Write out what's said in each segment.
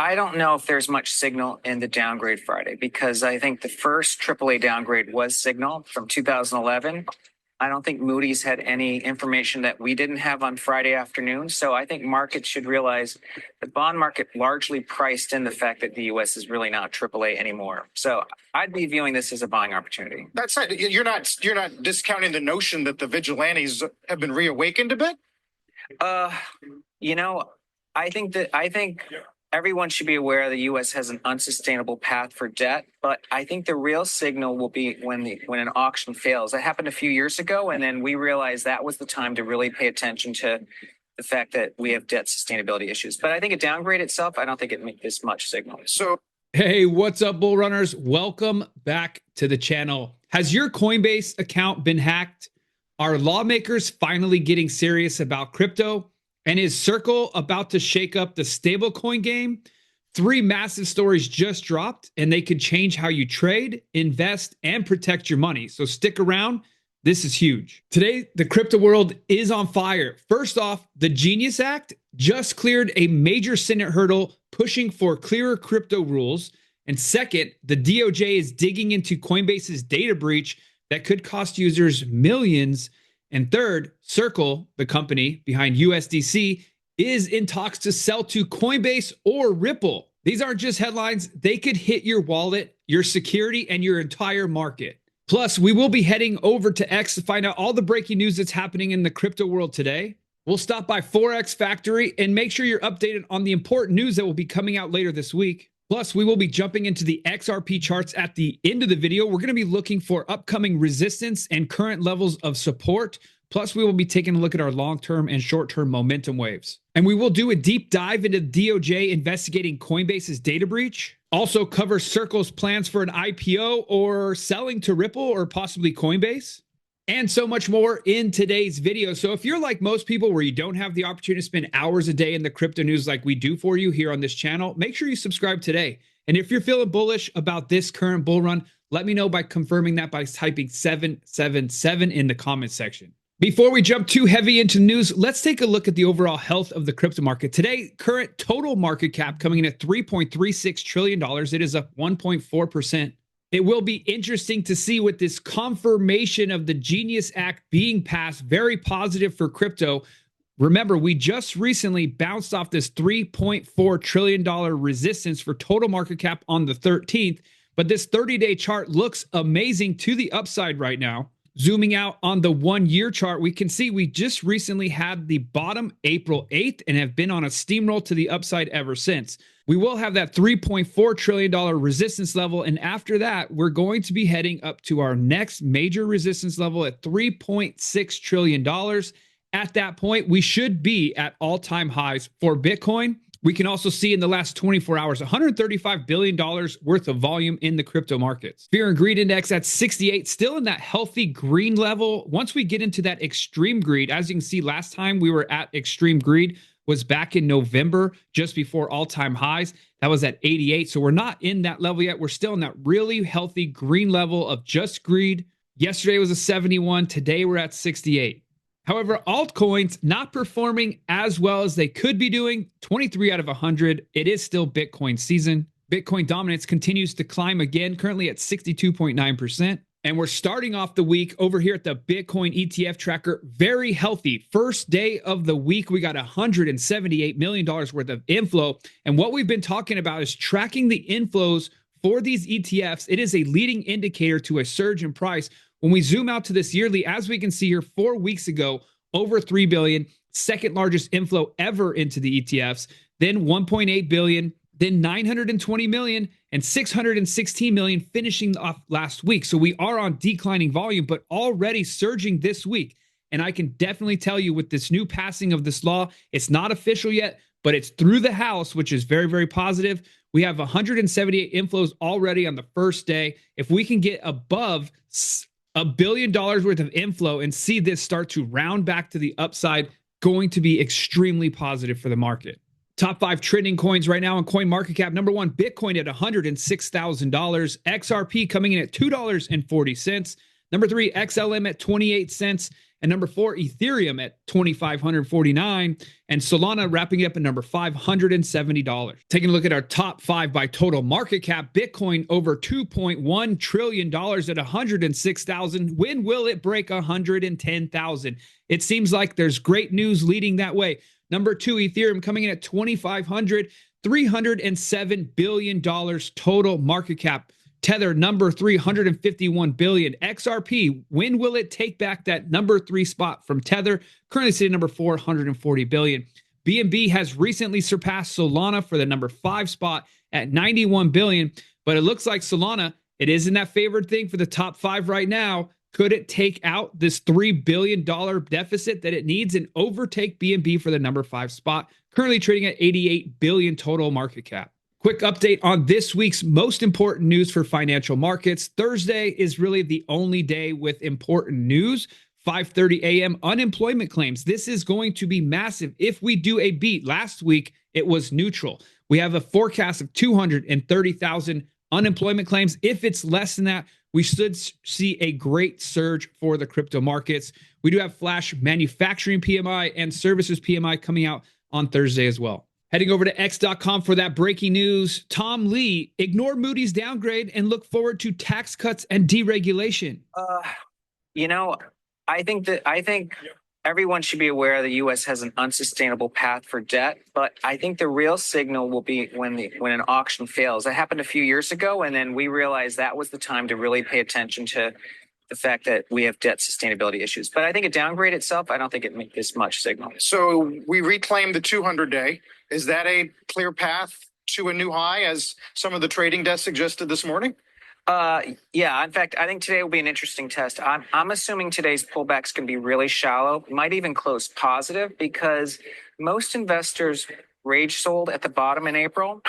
I don't know if there's much signal in the downgrade Friday because I think the first AAA downgrade was signal from 2011. I don't think Moody's had any information that we didn't have on Friday afternoon. So I think markets should realize the bond market largely priced in the fact that the U.S. is really not AAA anymore. So I'd be viewing this as a buying opportunity. That said, you're not discounting the notion that the vigilantes have been reawakened a bit? I think everyone should be aware the U.S. has an unsustainable path for debt, but I think the real signal will be when an auction fails. That happened a few years ago, and then we realized that was the time to really pay attention to the fact that we have debt sustainability issues. But I think a downgrade itself, I don't think it makes this much signal. So, hey, what's up, bull runners? Welcome back to the channel. Has your Coinbase account been hacked? Are lawmakers finally getting serious about crypto? And is Circle about to shake up the stablecoin game? 3 massive stories just dropped, and they could change how you trade, invest, and protect your money. So stick around. This is huge. Today, the crypto world is on fire. First off, the Genius Act just cleared a major Senate hurdle pushing for clearer crypto rules. And second, the DOJ is digging into Coinbase's data breach that could cost users millions. And third, Circle, the company behind USDC, is in talks to sell to Coinbase or Ripple. These aren't just headlines. They could hit your wallet, your security, and your entire market. Plus, we will be heading over to X to find out all the breaking news that's happening in the crypto world today. We'll stop by Forex Factory and make sure you're updated on the important news that will be coming out later this week. Plus, we will be jumping into the XRP charts at the end of the video. We're going to be looking for upcoming resistance and current levels of support. Plus, we will be taking a look at our long-term and short-term momentum waves. And we will do a deep dive into DOJ investigating Coinbase's data breach. Also cover Circle's plans for an IPO or selling to Ripple or possibly Coinbase. And so much more in today's video. So if you're like most people where you don't have the opportunity to spend hours a day in the crypto news like we do for you here on this channel, make sure you subscribe today. And if you're feeling bullish about this current bull run, let me know by confirming that by typing 777 in the comments section. Before we jump too heavy into news, let's take a look at the overall health of the crypto market. Today, current total market cap coming in at $3.36 trillion. It is up 1.4%. It will be interesting to see with this confirmation of the Genius Act being passed, very positive for crypto. Remember, we just recently bounced off this $3.4 trillion resistance for total market cap on the 13th, but this 30-day chart looks amazing to the upside right now. Zooming out on the 1-year chart, we can see we just recently had the bottom April 8th and have been on a steamroll to the upside ever since. We will have that $3.4 trillion resistance level, and after that, we're going to be heading up to our next major resistance level at $3.6 trillion. At that point, we should be at all-time highs for Bitcoin. We can also see in the last 24 hours, $135 billion worth of volume in the crypto markets. Fear and Greed Index at 68, still in that healthy green level. Once we get into that extreme greed, as you can see, last time we were at extreme greed was back in November, just before all-time highs. That was at 88. So we're not in that level yet. We're still in that really healthy green level of just greed. Yesterday was a 71. Today we're at 68. However, altcoins not performing as well as they could be doing. 23 out of 100. It is still Bitcoin season. Bitcoin dominance continues to climb again, currently at 62.9%. And we're starting off the week over here at the Bitcoin ETF tracker, very healthy. First day of the week, we got $178 million worth of inflow. And what we've been talking about is tracking the inflows for these ETFs. It is a leading indicator to a surge in price. When we zoom out to this yearly, as we can see here, 4 weeks ago, over 3 billion, second largest inflow ever into the ETFs, then 1.8 billion, then 920 million, and 616 million finishing off last week. So we are on declining volume, but already surging this week. And I can definitely tell you with this new passing of this law, it's not official yet, but it's through the House, which is very, very positive. We have 178 inflows already on the first day. If we can get above $1 billion worth of inflow and see this start to round back to the upside, going to be extremely positive for the market. Top 5 trending coins right now on CoinMarketCap. Number 1, Bitcoin at $106,000. XRP coming in at $2.40. Number 3, XLM at 28 cents. and number 4, Ethereum at $2,549, and Solana wrapping up at number $570. Taking a look at our top 5 by total market cap, Bitcoin over $2.1 trillion at 106,000. When will it break 110,000? It seems like there's great news leading that way. Number 2, Ethereum coming in at 2,500, $307 billion total market cap. Tether, number 351 billion. XRP, when will it take back that number 3 spot from Tether? Currently sitting number 440 billion. BNB has recently surpassed Solana for the number 5 spot at 91 billion. But it looks like Solana, it isn't that favored thing for the top 5 right now. Could it take out this $3 billion deficit that it needs and overtake BNB for the number 5 spot? Currently trading at 88 billion total market cap. Quick update on this week's most important news for financial markets. Thursday is really the only day with important news. 5:30 a.m. unemployment claims. This is going to be massive if we do a beat. Last week, it was neutral. We have a forecast of 230,000 unemployment claims. If it's less than that, we should see a great surge for the crypto markets. We do have flash manufacturing PMI and services PMI coming out on Thursday as well. Heading over to x.com for that breaking news. Tom Lee, ignore Moody's downgrade and look forward to tax cuts and deregulation. I think everyone should be aware the U.S. has an unsustainable path for debt, but I think the real signal will be when an auction fails. That happened a few years ago, and then we realized that was the time to really pay attention to the fact that we have debt sustainability issues. But I think a downgrade itself, I don't think it makes this much signal. So we reclaimed the 200-day. Is that a clear path to a new high, as some of the trading desks suggested this morning? Yeah. In fact, I think today will be an interesting test. I'm assuming today's pullback's going to be really shallow. Might even close positive because most investors rage sold at the bottom in April,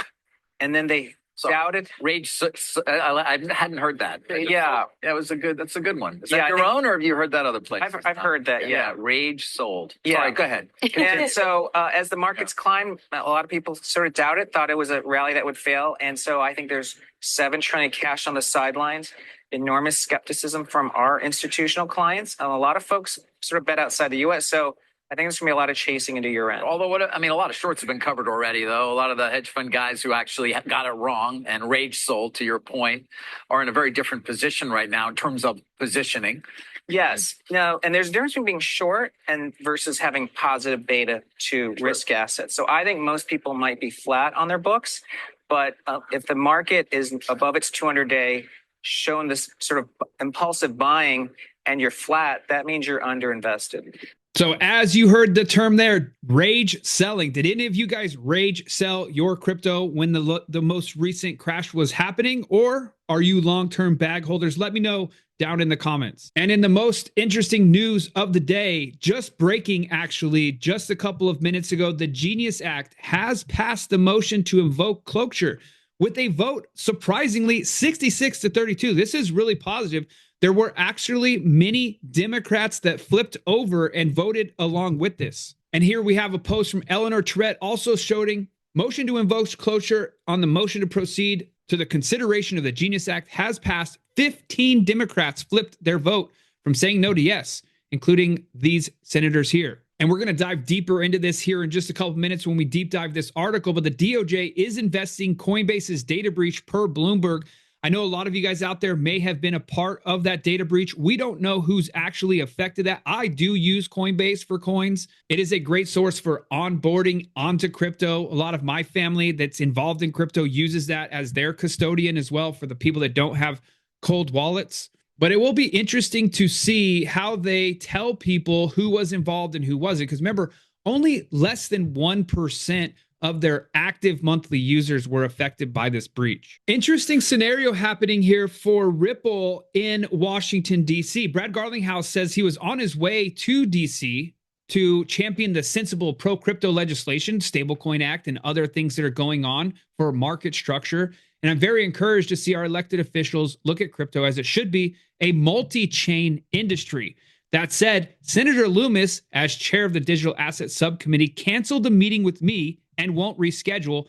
and then they doubted. I hadn't heard that. Yeah, that's a good one. Is that Yeah, I your think- own, or have you heard that other place? I've heard that. Yeah. Rage sold. Yeah. Sorry, go ahead. And so as the markets climb, a lot of people sort of doubted, thought it was a rally that would fail. And so I think there's $7 trillion cash on the sidelines, enormous skepticism from our institutional clients. And a lot of folks sort of bet outside the U.S. So I think there's going to be a lot of chasing into year end. Although, a lot of shorts have been covered already, though. A lot of the hedge fund guys who actually got it wrong and rage sold, to your point, are in a very different position right now in terms of positioning. Yes. No, and there's a difference between being short and versus having positive beta to risk assets. So I think most people might be flat on their books, but if the market is above its 200-day, showing this sort of impulsive buying, and you're flat, that means you're underinvested. So as you heard the term there, rage selling. Did any of you guys rage sell your crypto when the most recent crash was happening? Or are you long-term bag holders? Let me know down in the comments. And in the most interesting news of the day, just breaking actually just a couple of minutes ago, the Genius Act has passed the motion to invoke cloture with a vote surprisingly 66-32. This is really positive. There were actually many Democrats that flipped over and voted along with this. And here we have a post from Eleanor Tourette also showing motion to invoke cloture on the motion to proceed to the consideration of the Genius Act has passed. 15 Democrats flipped their vote from saying no to yes, including these senators here. And we're going to dive deeper into this here in just a couple of minutes when we deep dive this article. But the DOJ is investing Coinbase's data breach per Bloomberg. I know a lot of you guys out there may have been a part of that data breach. We don't know who's actually affected that. I do use Coinbase for coins. It is a great source for onboarding onto crypto. A lot of my family that's involved in crypto uses that as their custodian as well for the people that don't have cold wallets. But it will be interesting to see how they tell people who was involved and who wasn't. Because remember, only less than 1% of their active monthly users were affected by this breach. Interesting scenario happening here for Ripple in Washington, D.C. Brad Garlinghouse says he was on his way to D.C. to champion the sensible pro-crypto legislation, Stablecoin Act, and other things that are going on for market structure. And I'm very encouraged to see our elected officials look at crypto as it should be a multi-chain industry. That said, Senator Loomis, as chair of the Digital Asset Subcommittee, canceled the meeting with me and won't reschedule.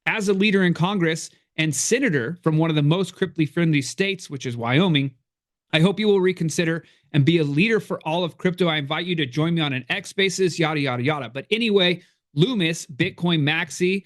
As a leader in Congress and senator from one of the most crypto-friendly states, which is Wyoming, I hope you will reconsider and be a leader for all of crypto. I invite you to join me on an X basis, yada, yada, yada. But anyway, Loomis, Bitcoin Maxi,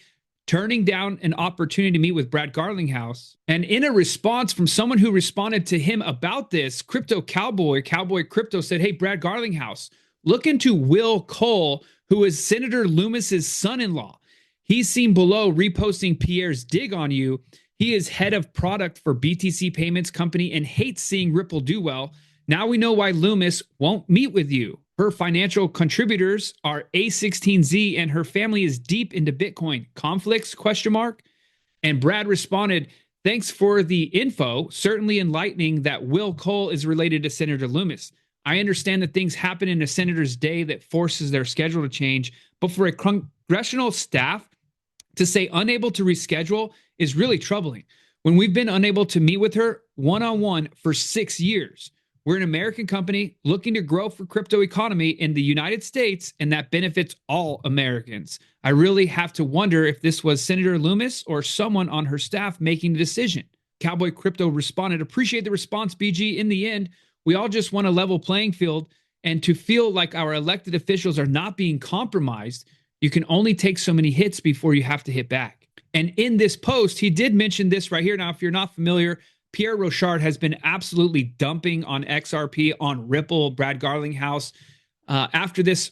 turning down an opportunity to meet with Brad Garlinghouse. And in a response from someone who responded to him about this, Crypto Cowboy Crypto said, hey, Brad Garlinghouse, look into Will Cole, who is Senator Loomis's son-in-law. He's seen below reposting Pierre's dig on you. He is head of product for BTC Payments Company and hates seeing Ripple do well. Now we know why Loomis won't meet with you. Her financial contributors are A16Z and her family is deep into Bitcoin. Conflicts, ? And Brad responded, thanks for the info. Certainly enlightening that Will Cole is related to Senator Loomis. I understand that things happen in a senator's day that forces their schedule to change, but for a congressional staff to say unable to reschedule is really troubling. When we've been unable to meet with her one-on-one for 6 years. We're an American company looking to grow for crypto economy in the United States, and that benefits all Americans. I really have to wonder if this was Senator Loomis or someone on her staff making the decision. Cowboy Crypto responded, appreciate the response, BG. In the end, we all just want a level playing field, and to feel like our elected officials are not being compromised, you can only take so many hits before you have to hit back. And in this post, he did mention this right here. Now, if you're not familiar, Pierre Rochard has been absolutely dumping on XRP, on Ripple, Brad Garlinghouse. After this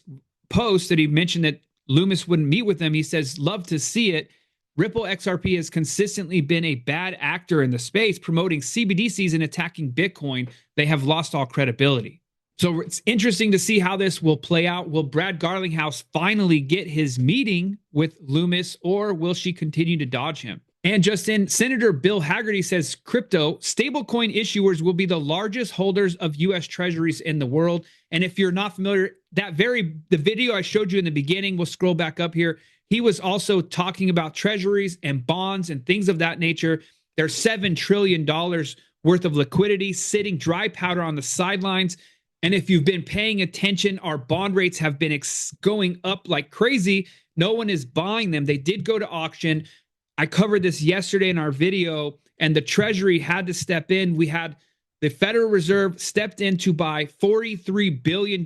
post that he mentioned that Loomis wouldn't meet with them, he says, love to see it. Ripple XRP has consistently been a bad actor in the space, promoting CBDCs and attacking Bitcoin. They have lost all credibility. So it's interesting to see how this will play out. Will Brad Garlinghouse finally get his meeting with Loomis, or will she continue to dodge him? And just in, Senator Bill Hagerty says crypto stablecoin issuers will be the largest holders of U.S. treasuries in the world. And if you're not familiar, the video I showed you in the beginning, we'll scroll back up here. He was also talking about treasuries and bonds and things of that nature. There's $7 trillion worth of liquidity sitting dry powder on the sidelines. And if you've been paying attention, our bond rates have been going up like crazy. No one is buying them. They did go to auction. I covered this yesterday in our video, and the Treasury had to step in. We had the Federal Reserve stepped in to buy $43 billion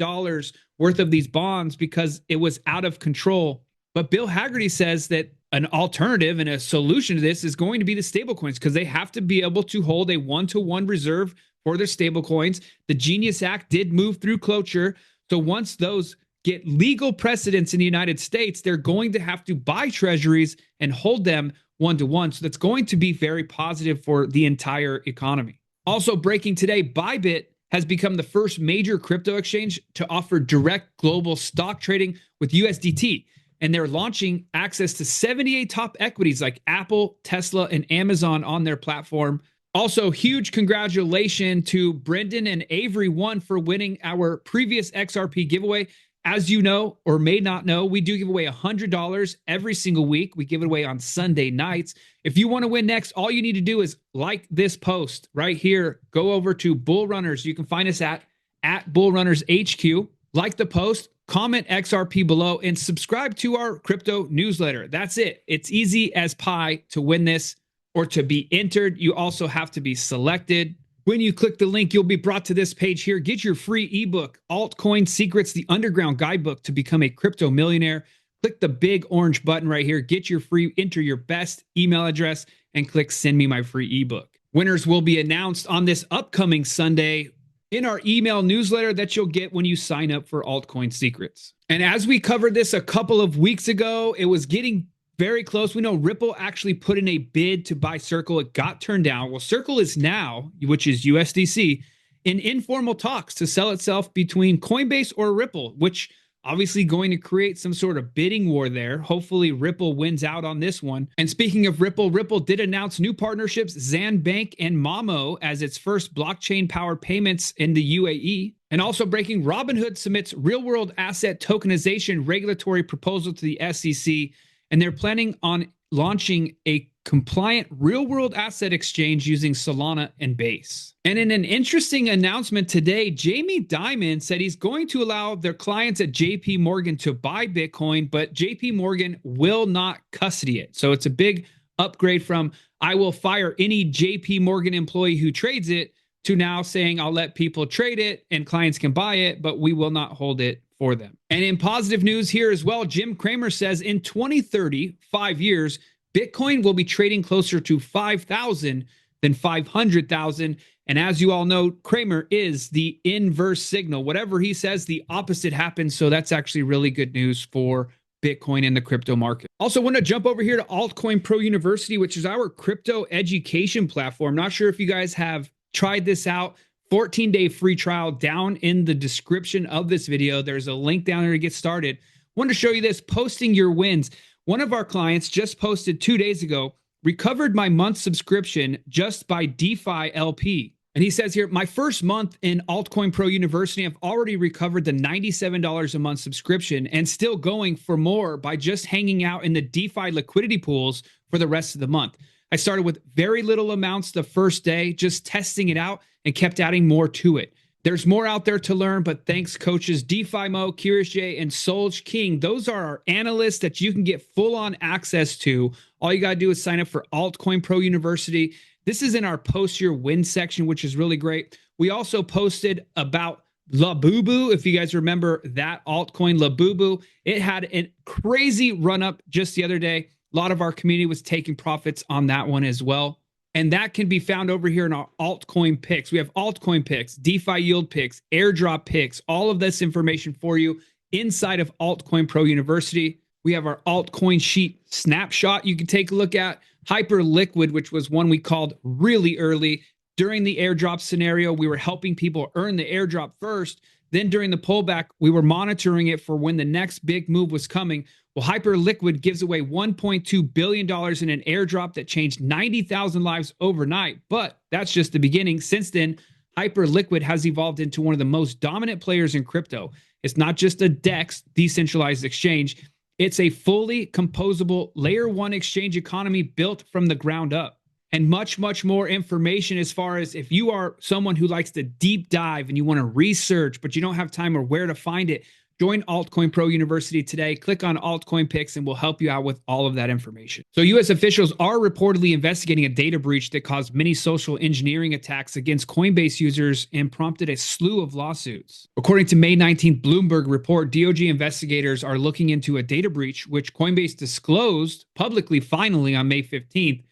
worth of these bonds because it was out of control. But Bill Hagerty says that an alternative and a solution to this is going to be the stablecoins, because they have to be able to hold a one-to-one reserve for their stablecoins. The Genius Act did move through cloture. So once those get legal precedence in the United States, they're going to have to buy treasuries and hold them one-to-one. So that's going to be very positive for the entire economy. Also breaking today, Bybit has become the first major crypto exchange to offer direct global stock trading with USDT. And they're launching access to 78 top equities like Apple, Tesla, and Amazon on their platform. Also, huge congratulations to Brendan and Avery One for winning our previous XRP giveaway. As you know, or may not know, we do give away $100 every single week. We give it away on Sunday nights. If you want to win next, all you need to do is like this post right here. Go over to Bull Runners. You can find us at Bull Runners HQ. Like the post, comment XRP below, and subscribe to our crypto newsletter. That's it. It's easy as pie to win this or to be entered. You also have to be selected. When you click the link, you'll be brought to this page here. Get your free ebook, Altcoin Secrets, the Underground Guidebook to Become a Crypto Millionaire. Click the big orange button right here. Get your free, enter your best email address, and click Send Me My Free Ebook. Winners will be announced on this upcoming Sunday in our email newsletter that you'll get when you sign up for Altcoin Secrets. And as we covered this a couple of weeks ago, it was getting very close. We know Ripple actually put in a bid to buy Circle. It got turned down. Well, Circle is now, which is USDC, in informal talks to sell itself between Coinbase or Ripple, which obviously going to create some sort of bidding war there. Hopefully Ripple wins out on this one. And speaking of Ripple, Ripple did announce new partnerships, Zan Bank and Mamo, as its first blockchain-powered payments in the UAE. And also breaking, Robinhood submits real-world asset tokenization regulatory proposal to the SEC, and they're planning on launching a compliant real-world asset exchange using Solana and Base. And in an interesting announcement today, Jamie Dimon said he's going to allow their clients at JP Morgan to buy Bitcoin, but JP Morgan will not custody it. So it's a big upgrade from, I will fire any JP Morgan employee who trades it, to now saying, I'll let people trade it and clients can buy it, but we will not hold it for them. And in positive news here as well, Jim Cramer says in 2030, 5 years, Bitcoin will be trading closer to 5,000 than 500,000. And as you all know, Cramer is the inverse signal. Whatever he says, the opposite happens. So that's actually really good news for Bitcoin in the crypto market. Also, want to jump over here to Altcoin Pro University, which is our crypto education platform. Not sure if you guys have tried this out. 14-day free trial down in the description of this video. There's a link down there to get started. Want to show you this, posting your wins. One of our clients just posted 2 days ago, recovered my month subscription just by DeFi LP. And he says here, my first month in Altcoin Pro University, I've already recovered the $97 a month subscription and still going for more by just hanging out in the DeFi liquidity pools for the rest of the month. I started with very little amounts the first day, just testing it out and kept adding more to it. There's more out there to learn, but thanks coaches DeFi Mo, Curious J, and Solj King. Those are our analysts that you can get full-on access to. All you got to do is sign up for Altcoin Pro University. This is in our post your win section, which is really great. We also posted about Labubu. If you guys remember that altcoin Labubu, it had a crazy run up just the other day. A lot of our community was taking profits on that one as well. And that can be found over here in our altcoin picks. We have altcoin picks, DeFi yield picks, airdrop picks, all of this information for you inside of Altcoin Pro University. We have our altcoin sheet snapshot you can take a look at. Hyper Liquid, which was one we called really early. During the airdrop scenario, we were helping people earn the airdrop first. Then during the pullback, we were monitoring it for when the next big move was coming. Well, Hyper Liquid gives away $1.2 billion in an airdrop that changed 90,000 lives overnight. But that's just the beginning. Since then, Hyper Liquid has evolved into one of the most dominant players in crypto. It's not just a DEX, decentralized exchange. It's a fully composable layer one exchange economy built from the ground up. And much, much more information as far as if you are someone who likes to deep dive and you want to research, but you don't have time or where to find it, join Altcoin Pro University today. Click on Altcoin Picks and we'll help you out with all of that information. So US officials are reportedly investigating a data breach that caused many social engineering attacks against Coinbase users and prompted a slew of lawsuits. According to May 19th Bloomberg report, DOJ investigators are looking into a data breach, which Coinbase disclosed publicly finally on May 15th.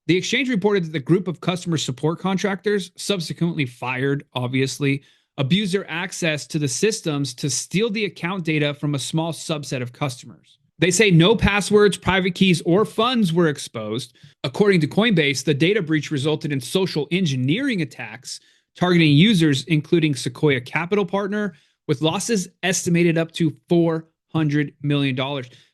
The exchange reported that the group of customer support contractors, subsequently fired, obviously, abused their access to the systems to steal the account data from a small subset of customers. They say no passwords, private keys, or funds were exposed. According to Coinbase, the data breach resulted in social engineering attacks targeting users, including Sequoia Capital Partner, with losses estimated up to $400 million.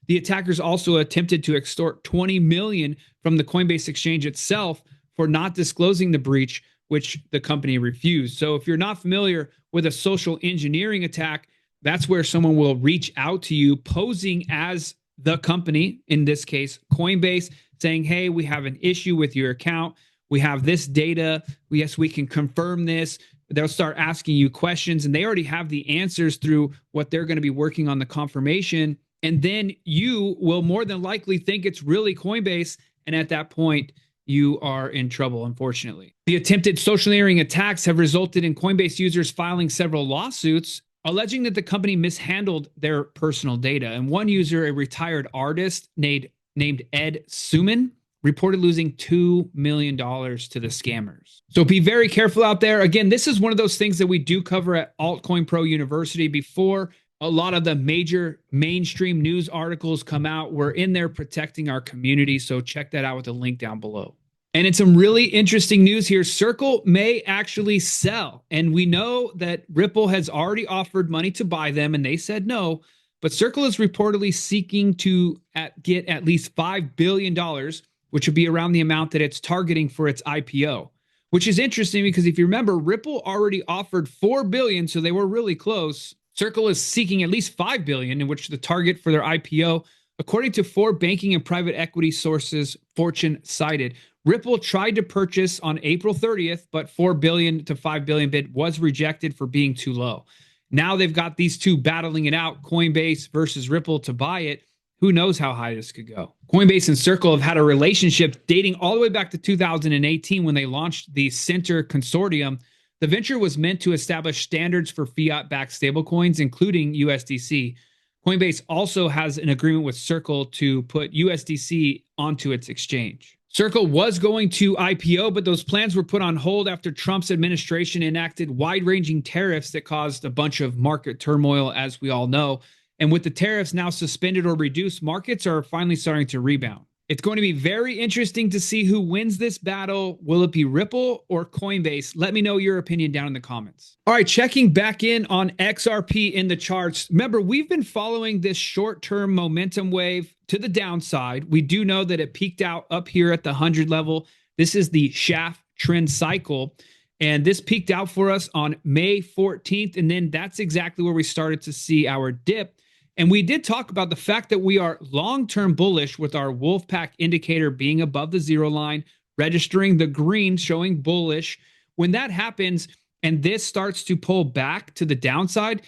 The attackers also attempted to extort $20 million from the Coinbase exchange itself for not disclosing the breach, which the company refused. So if you're not familiar with a social engineering attack, that's where someone will reach out to you posing as the company, in this case, Coinbase, saying, hey, we have an issue with your account. We have this data. Yes, we can confirm this. They'll start asking you questions, and they already have the answers through what they're going to be working on the confirmation. And then you will more than likely think it's really Coinbase. And at that point, you are in trouble, unfortunately. The attempted social engineering attacks have resulted in Coinbase users filing several lawsuits, alleging that the company mishandled their personal data. And one user, a retired artist named Ed Suman, reported losing $2 million to the scammers. So be very careful out there. Again, this is one of those things that we do cover at Altcoin Pro University before a lot of the major mainstream news articles come out. We're in there protecting our community. So check that out with the link down below. And it's some really interesting news here. Circle may actually sell. And we know that Ripple has already offered money to buy them and they said no. But Circle is reportedly seeking to get at least $5 billion, which would be around the amount that it's targeting for its IPO, which is interesting because if you remember, Ripple already offered $4 billion. So they were really close. Circle is seeking at least $5 billion, in which the target for their IPO, according to 4 banking and private equity sources, Fortune cited. Ripple tried to purchase on April 30th, but $4 billion to $5 billion bid was rejected for being too low. Now they've got these two battling it out, Coinbase versus Ripple, to buy it. Who knows how high this could go? Coinbase and Circle have had a relationship dating all the way back to 2018 when they launched the Center Consortium. The venture was meant to establish standards for fiat-backed stablecoins, including USDC. Coinbase also has an agreement with Circle to put USDC onto its exchange. Circle was going to IPO, but those plans were put on hold after Trump's administration enacted wide-ranging tariffs that caused a bunch of market turmoil, as we all know. And with the tariffs now suspended or reduced, markets are finally starting to rebound. It's going to be very interesting to see who wins this battle. Will it be Ripple or Coinbase? Let me know your opinion down in the comments. All right, checking back in on XRP in the charts. Remember, we've been following this short-term momentum wave to the downside. We do know that it peaked out up here at the 100 level. This is the shaft trend cycle. And this peaked out for us on May 14th. And then that's exactly where we started to see our dip. And we did talk about the fact that we are long-term bullish with our Wolfpack indicator being above the zero line, registering the green, showing bullish. When that happens and this starts to pull back to the downside,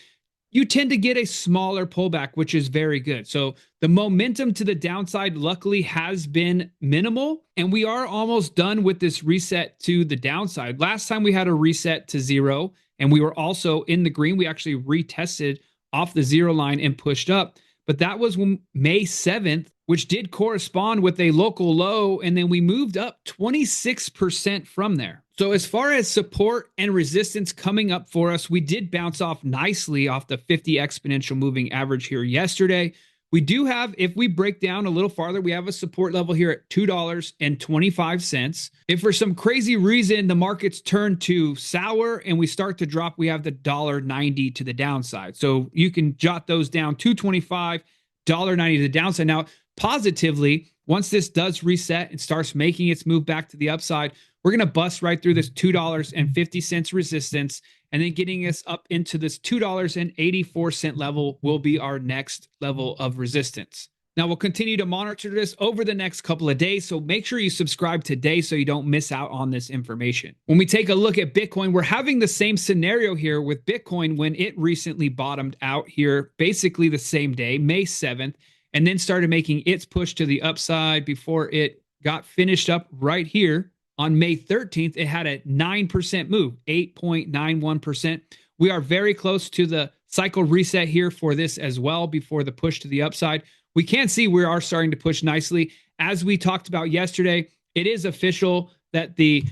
you tend to get a smaller pullback, which is very good. So the momentum to the downside luckily has been minimal, and we are almost done with this reset to the downside. Last time we had a reset to zero, and we were also in the green. We actually retested off the zero line and pushed up. But that was when May 7th, which did correspond with a local low, and then we moved up 26% from there. So as far as support and resistance coming up for us, we did bounce off nicely off the 50 exponential moving average here yesterday. We do have, if we break down a little farther, we have a support level here at $2.25. If for some crazy reason the markets turn to sour and we start to drop, we have the $1.90 to the downside. So you can jot those down, $2.25, $1.90 to the downside. Now, positively, once this does reset and starts making its move back to the upside, we're going to bust right through this $2.50 resistance, and then getting us up into this $2.84 level will be our next level of resistance. Now, we'll continue to monitor this over the next couple of days, so make sure you subscribe today so you don't miss out on this information. When we take a look at Bitcoin, we're having the same scenario here with Bitcoin when it recently bottomed out here, basically the same day, May 7th, and then started making its push to the upside before it got finished up right here. On May 13th, it had a 9% move, 8.91%. We are very close to the cycle reset here for this as well before the push to the upside. We can see we are starting to push nicely. As we talked about yesterday, it is official that the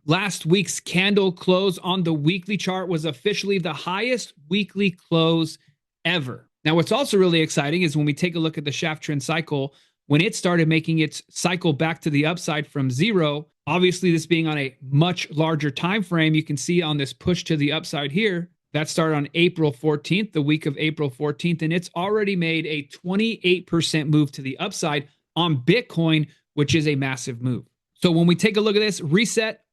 last week's candle close on the weekly chart was officially the highest weekly close ever. Now, what's also really exciting is when we take a look at the shaft trend cycle, when it started making its cycle back to the upside from zero, obviously this being on a much larger time frame, you can see on this push to the upside here, that started on April 14th, the week of April 14th, and it's already made a 28% move to the upside on Bitcoin, which is a massive move. So when we take a look at this, reset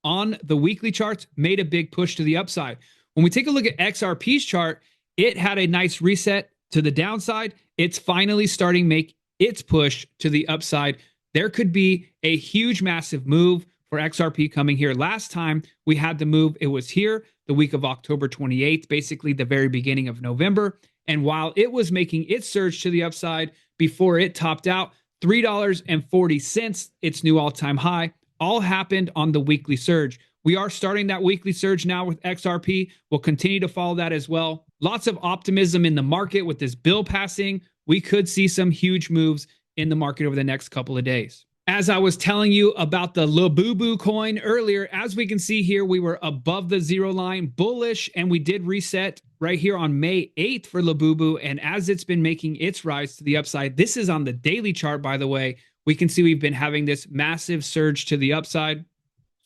on the weekly charts, made a big push to the upside. When we take a look at XRP's chart, it had a nice reset to the downside. It's finally starting to make its push to the upside. There could be a huge, massive move for XRP coming here. Last time we had the move, it was here the week of October 28th, basically the very beginning of November. And while it was making its surge to the upside before it topped out, $3.40, its new all-time high, all happened on the weekly surge. We are starting that weekly surge now with XRP. We'll continue to follow that as well. Lots of optimism in the market with this bill passing. We could see some huge moves in the market over the next couple of days. As I was telling you about the Labubu coin earlier, as we can see here, we were above the zero line, bullish, and we did reset right here on May 8th for Labubu. And as it's been making its rise to the upside, this is on the daily chart, by the way, we can see we've been having this massive surge to the upside.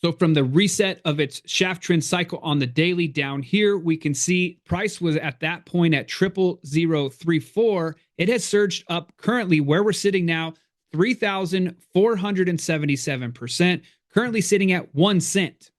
So from the reset of its shaft trend cycle on the daily down here, we can see price was at that point at 0.0034. It has surged up currently where we're sitting now, 3,477%, currently sitting at 1 cent.